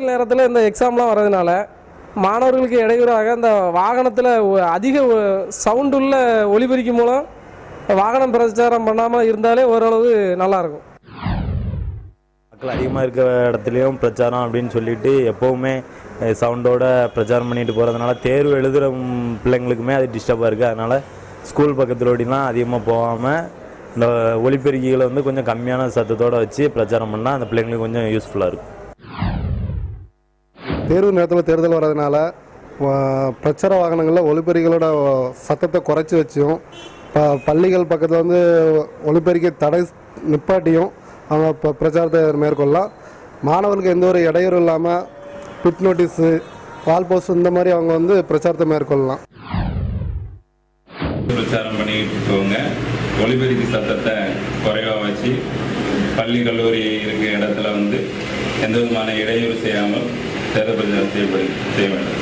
வெயில் நேரத்தில் இந்த எக்ஸாம்லாம் வர்றதுனால மாணவர்களுக்கு இடையூறாக இந்த வாகனத்தில் அதிக சவுண்டுள்ள ஒலிபெருக்கி மூலம் வாகனம் பிரச்சாரம் பண்ணாமல் இருந்தாலே ஓரளவு நல்லாயிருக்கும். மக்கள் அதிகமாக இருக்கிற இடத்துலையும் பிரச்சாரம் அப்படின்னு சொல்லிட்டு எப்போவுமே சவுண்டோட பிரச்சாரம் பண்ணிட்டு போகிறதுனால தேர்வு எழுதுகிற பிள்ளைங்களுக்குமே அது டிஸ்டர்பாக இருக்குது. அதனால் ஸ்கூல் பக்கத்தில் ஓடிலாம் அதிகமாக போகாமல் இந்த ஒலிபெருக்கிகளை வந்து கொஞ்சம் கம்மியான சத்தத்தோடு வச்சு பிரச்சாரம் பண்ணால் அந்த பிள்ளைங்களுக்கு கொஞ்சம் யூஸ்ஃபுல்லாக இருக்கும். தேர்வு நேரத்தில் தேர்தல் வர்றதுனால பிரச்சார வாகனங்களில் ஒலிபெருக்கிகளோட சத்தத்தை குறைச்சி வச்சும் பள்ளிகள் பக்கத்தில் வந்து ஒலிபெருக்கி தடை நிப்பாட்டியும் அவங்க பிரச்சாரத்தை மேற்கொள்ளலாம். மாணவர்களுக்கு எந்த ஒரு இடையூறு இல்லாமல் பிட் நோட்டீஸு வால் போஸ்ட் இந்த மாதிரி அவங்க வந்து பிரச்சாரத்தை மேற்கொள்ளலாம். பிரச்சாரம் பண்ணிக்கிட்டு போங்க, ஒலிபெருக்கி சத்தத்தை குறைவாக வச்சு பள்ளி கல்லூரி இருக்கிற இடத்துல வந்து எந்த விதமான இடையூறு செய்யாமல் தேர்தல் பிரச்சாரம் செய்ய வேண்டும்.